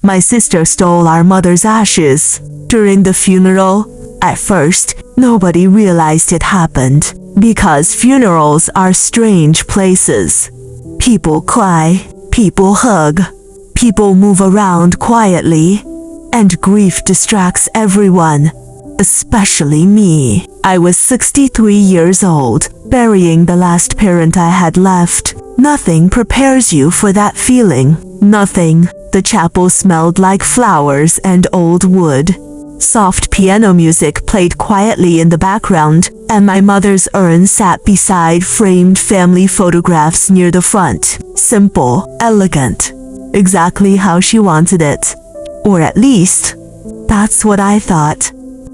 My sister stole our mother's ashes. During the funeral, at first, nobody realized it happened. Because funerals are strange places. People cry, people hug, people move around quietly, and grief distracts everyone, especially me. I was 63 years old, burying the last parent I had left. Nothing prepares you for that feeling. Nothing. The chapel smelled like flowers and old wood. Soft piano music played quietly in the background, and my mother's urn sat beside framed family photographs near the front. Simple, elegant. Exactly how she wanted it. Or at least, that's what I thought.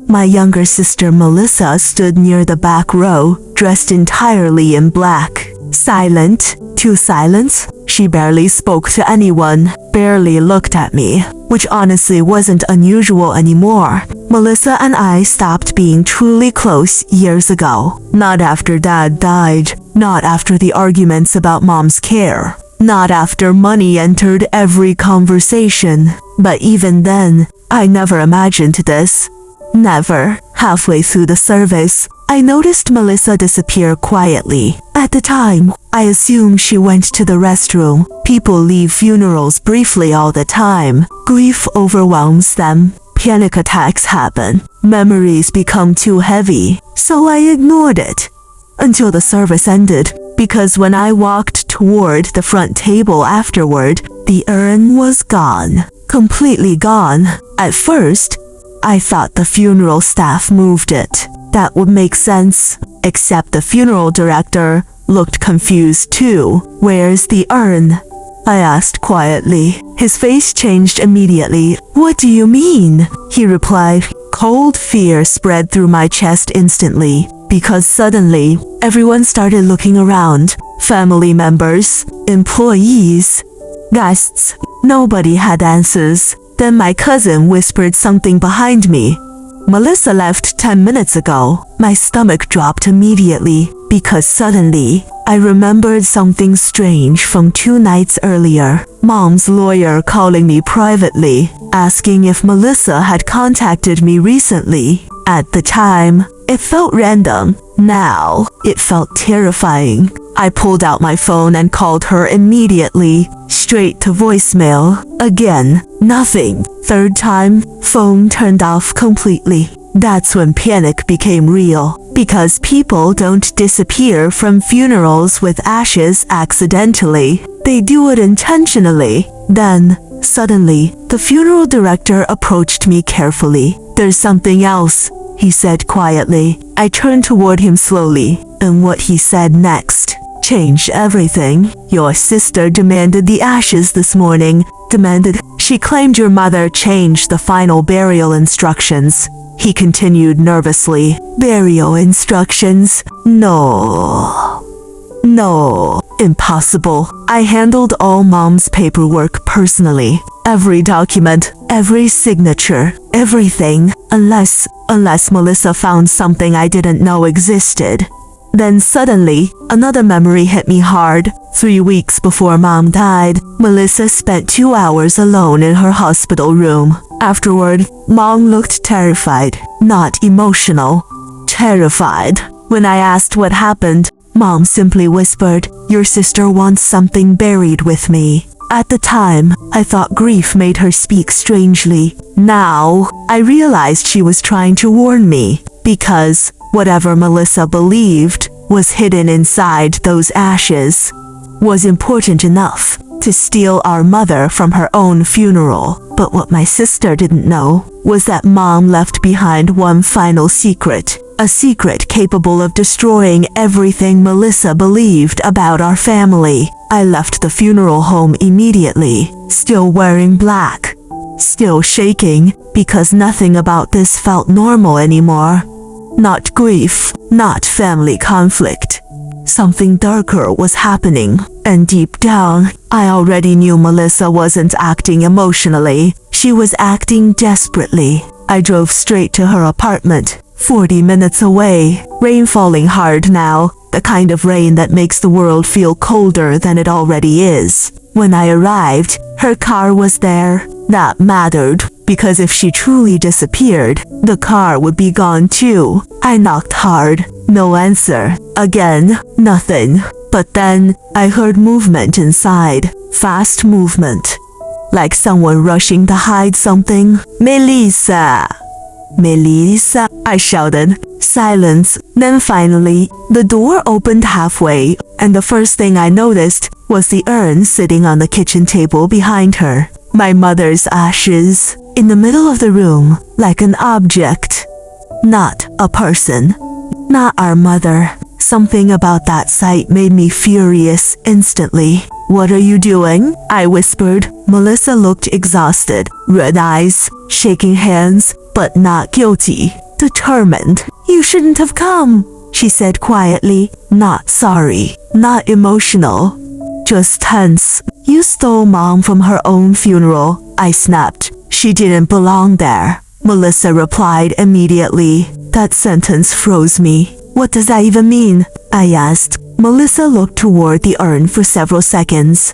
My younger sister Melissa stood near the back row, dressed entirely in black. Silent, too silent. She barely spoke to anyone, barely looked at me, which honestly wasn't unusual anymore. Melissa and I stopped being truly close years ago. Not after Dad died, not after the arguments about Mom's care, not after money entered every conversation. But even then, I never imagined this. Never. Halfway through the service, I noticed Melissa disappear quietly. At the time, I assumed she went to the restroom. People leave funerals briefly all the time. Grief overwhelms them. Panic attacks happen. Memories become too heavy. So I ignored it. Until the service ended. Because when I walked toward the front table afterward, the urn was gone. Completely gone. At first, I thought the funeral staff moved it. That would make sense, except the funeral director looked confused too. Where's the urn? I asked quietly. His face changed immediately. What do you mean? He replied. Cold fear spread through my chest instantly, because suddenly, everyone started looking around. Family members, employees, guests. Nobody had answers. Then my cousin whispered something behind me. Melissa left 10 minutes ago. My stomach dropped immediately, because suddenly, I remembered something strange from 2 nights earlier. Mom's lawyer calling me privately, asking if Melissa had contacted me recently. At the time, it felt random. Now, it felt terrifying. I pulled out my phone and called her immediately, straight to voicemail. Again, nothing. Third time, phone turned off completely. That's when panic became real. Because people don't disappear from funerals with ashes accidentally. They do it intentionally. Then, suddenly, the funeral director approached me carefully. There's something else, he said quietly. I turned toward him slowly, and what he said next changed everything. Your sister demanded the ashes this morning. Demanded. She claimed your mother changed the final burial instructions. He continued nervously. Burial instructions? No. No. Impossible. I handled all Mom's paperwork personally. Every document, every signature, everything. Unless Melissa found something I didn't know existed. Then suddenly, another memory hit me hard. 3 weeks before Mom died, Melissa spent 2 hours alone in her hospital room. Afterward, Mom looked terrified, not emotional. Terrified. When I asked what happened, Mom simply whispered, "Your sister wants something buried with me." At the time, I thought grief made her speak strangely. Now, I realized she was trying to warn me, because whatever Melissa believed was hidden inside those ashes was important enough to steal our mother from her own funeral. But what my sister didn't know was that Mom left behind one final secret. A secret capable of destroying everything Melissa believed about our family. I left the funeral home immediately, still wearing black, still shaking, because nothing about this felt normal anymore. Not grief, not family conflict. Something darker was happening, and deep down, I already knew Melissa wasn't acting emotionally. She was acting desperately. I drove straight to her apartment, 40 minutes away. Rain falling hard now, the kind of rain that makes the world feel colder than it already is. When I arrived, her car was there. That mattered, because if she truly disappeared, the car would be gone too. I knocked hard. No answer. Again, nothing. But then, I heard movement inside. Fast movement. Like someone rushing to hide something. Melissa! Melissa, I shouted. Silence. Then finally, the door opened halfway, and the first thing I noticed was the urn sitting on the kitchen table behind her. My mother's ashes, in the middle of the room, like an object. Not a person. Not our mother. Something about that sight made me furious instantly. What are you doing? I whispered. Melissa looked exhausted, red eyes, shaking hands, but not guilty. Determined. You shouldn't have come, she said quietly. Not sorry. Not emotional. Just tense. You stole Mom from her own funeral, I snapped. She didn't belong there. Melissa replied immediately. That sentence froze me. What does that even mean? I asked. Melissa looked toward the urn for several seconds,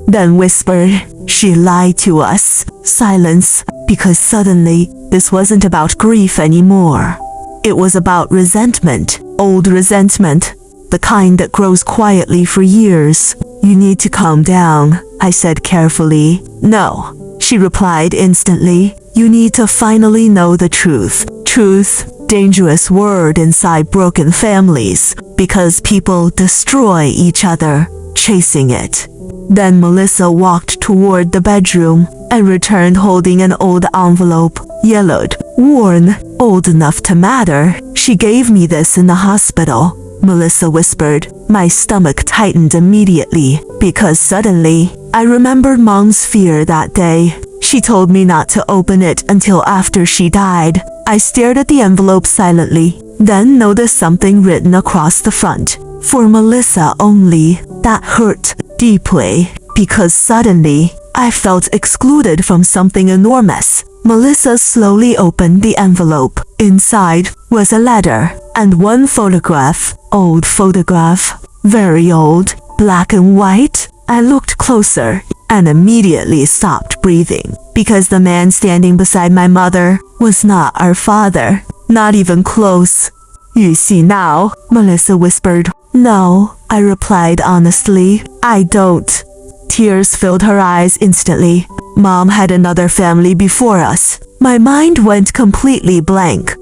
then whispered, she lied to us. Silence, because suddenly, this wasn't about grief anymore. It was about resentment, old resentment, the kind that grows quietly for years. You need to calm down, I said carefully. No, she replied instantly. You need to finally know the truth. Truth, dangerous word inside broken families, because people destroy each other, chasing it. Then Melissa walked toward the bedroom and returned holding an old envelope, yellowed, worn, old enough to matter. She gave me this in the hospital, Melissa whispered. My stomach tightened immediately, because suddenly, I remembered Mom's fear that day. She told me not to open it until after she died. I stared at the envelope silently, then noticed something written across the front. For Melissa only. That hurt deeply, because suddenly, I felt excluded from something enormous. Melissa slowly opened the envelope. Inside was a letter and one photograph. Old photograph. Very old. Black and white. I looked closer and immediately stopped breathing, because the man standing beside my mother was not our father. Not even close. You see now, Melissa whispered. No, I replied honestly. I don't. Tears filled her eyes instantly. Mom had another family before us. My mind went completely blank.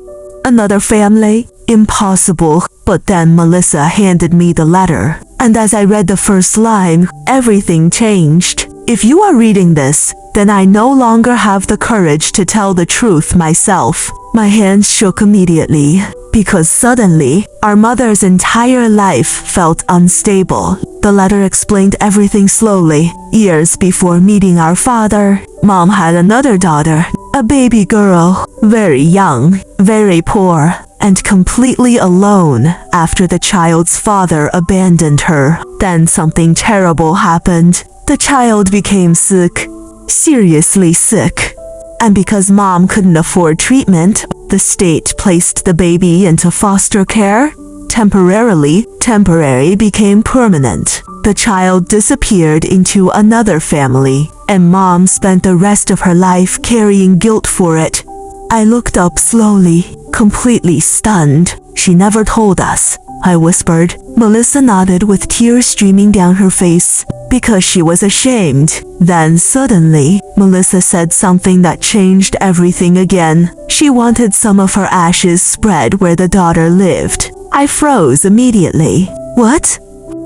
Another family? Impossible. But then Melissa handed me the letter, and as I read the first line, everything changed. If you are reading this, then I no longer have the courage to tell the truth myself. My hands shook immediately, because suddenly, our mother's entire life felt unstable. The letter explained everything slowly. Years before meeting our father, Mom had another daughter, a baby girl, very young, very poor, and completely alone after the child's father abandoned her. Then something terrible happened. The child became sick, seriously sick. And because Mom couldn't afford treatment, the state placed the baby into foster care. Temporarily, temporary became permanent. The child disappeared into another family, and Mom spent the rest of her life carrying guilt for it. I looked up slowly, completely stunned. She never told us, I whispered. Melissa nodded with tears streaming down her face, because she was ashamed. Then suddenly, Melissa said something that changed everything again. She wanted some of her ashes spread where the daughter lived. I froze immediately. What?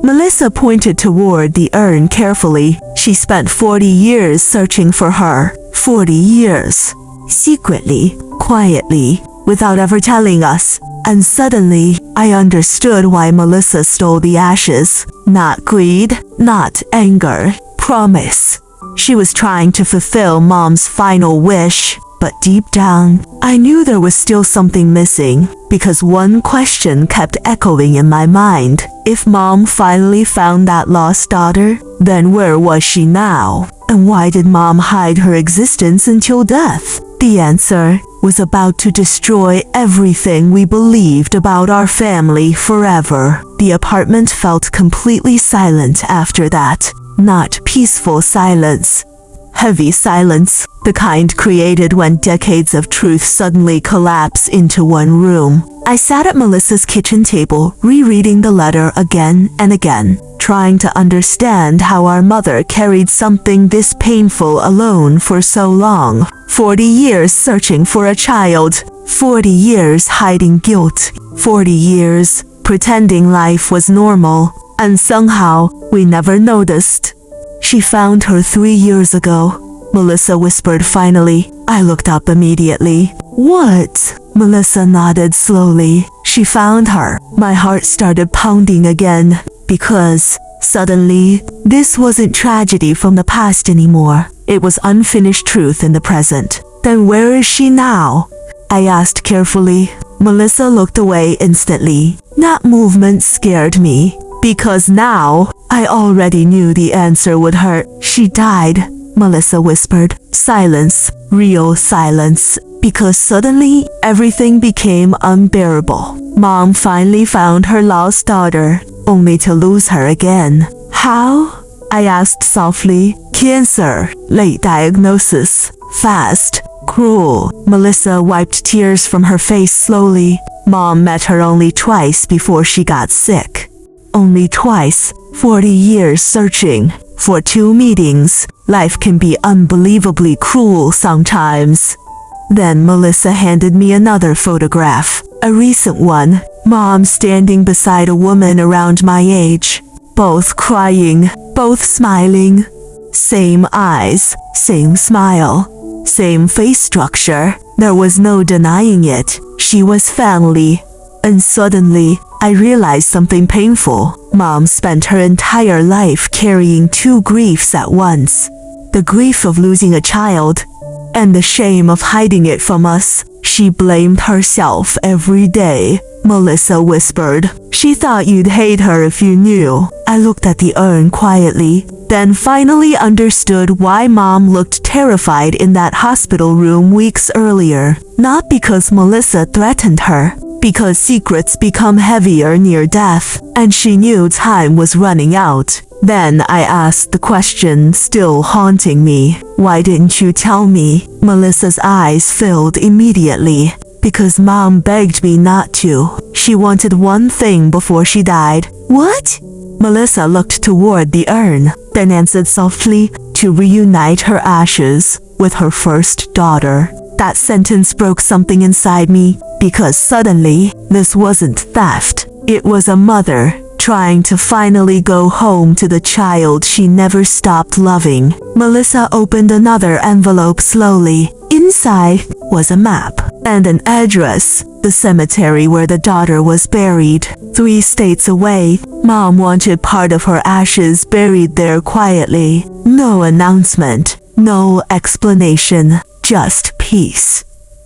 Melissa pointed toward the urn carefully. She spent 40 years searching for her. 40 years. Secretly, quietly, without ever telling us. And suddenly, I understood why Melissa stole the ashes. Not greed, not anger, promise. She was trying to fulfill Mom's final wish. But deep down, I knew there was still something missing, because one question kept echoing in my mind. If Mom finally found that lost daughter, then where was she now? And why did Mom hide her existence until death? The answer was about to destroy everything we believed about our family forever. The apartment felt completely silent after that. Not peaceful silence. Heavy silence, the kind created when decades of truth suddenly collapse into one room. I sat at Melissa's kitchen table, rereading the letter again and again, trying to understand how our mother carried something this painful alone for so long. 40 years searching for a child, 40 years hiding guilt, 40 years pretending life was normal, and somehow we never noticed. She found her 3 years ago, Melissa whispered finally. I looked up immediately. What? Melissa nodded slowly. She found her. My heart started pounding again, because suddenly, this wasn't tragedy from the past anymore. It was unfinished truth in the present. Then where is she now? I asked carefully. Melissa looked away instantly. That movement scared me, because now I already knew the answer would hurt. She died, Melissa whispered. Silence, real silence, because suddenly everything became unbearable. Mom finally found her lost daughter, only to lose her again. How? I asked softly. Cancer, late diagnosis, fast, cruel. Melissa wiped tears from her face slowly. Mom met her only twice before she got sick. Only twice, 40 years searching. For 2 meetings, life can be unbelievably cruel sometimes. Then Melissa handed me another photograph, a recent one. Mom standing beside a woman around my age. Both crying, both smiling. Same eyes, same smile, same face structure. There was no denying it. She was family. And suddenly, I realized something painful. Mom spent her entire life carrying 2 griefs at once. The grief of losing a child, and the shame of hiding it from us. She blamed herself every day, Melissa whispered. She thought you'd hate her if you knew. I looked at the urn quietly, then finally understood why Mom looked terrified in that hospital room weeks earlier. Not because Melissa threatened her, because secrets become heavier near death, and she knew time was running out. Then I asked the question still haunting me. Why didn't you tell me? Melissa's eyes filled immediately. Because Mom begged me not to. She wanted one thing before she died. What? Melissa looked toward the urn, then answered softly, to reunite her ashes with her first daughter. That sentence broke something inside me, because suddenly, this wasn't theft. It was a mother trying to finally go home to the child she never stopped loving. Melissa opened another envelope slowly. Inside was a map and an address, the cemetery where the daughter was buried. 3 states away, Mom wanted part of her ashes buried there quietly. No announcement, no explanation, just peace.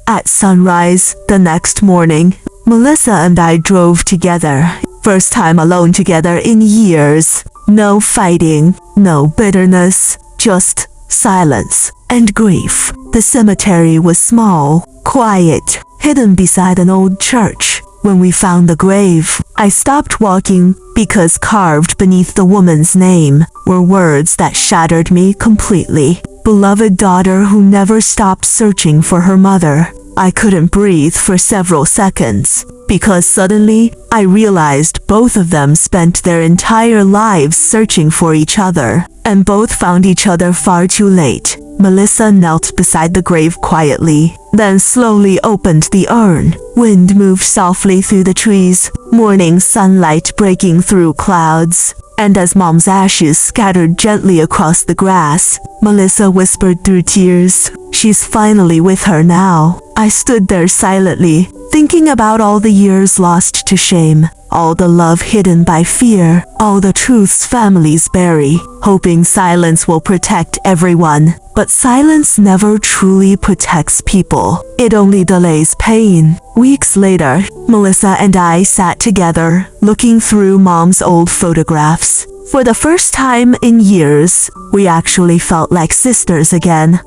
At sunrise the next morning, Melissa and I drove together. First time alone together in years. No fighting, no bitterness, just silence and grief. The cemetery was small, quiet, hidden beside an old church. When we found the grave, I stopped walking because carved beneath the woman's name were words that shattered me completely. Beloved daughter who never stopped searching for her mother. I couldn't breathe for several seconds, because suddenly I realized both of them spent their entire lives searching for each other, and both found each other far too late. Melissa knelt beside the grave quietly, then slowly opened the urn. Wind moved softly through the trees, morning sunlight breaking through clouds. And as Mom's ashes scattered gently across the grass, Melissa whispered through tears, "She's finally with her now." I stood there silently, thinking about all the years lost to shame, all the love hidden by fear, all the truths families bury, hoping silence will protect everyone. But silence never truly protects people. It only delays pain. Weeks later, Melissa and I sat together, looking through Mom's old photographs. For the first time in years, we actually felt like sisters again.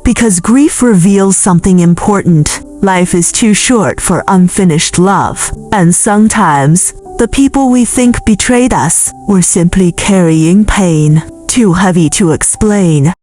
Because grief reveals something important. Life is too short for unfinished love. And sometimes, the people we think betrayed us were simply carrying pain, too heavy to explain.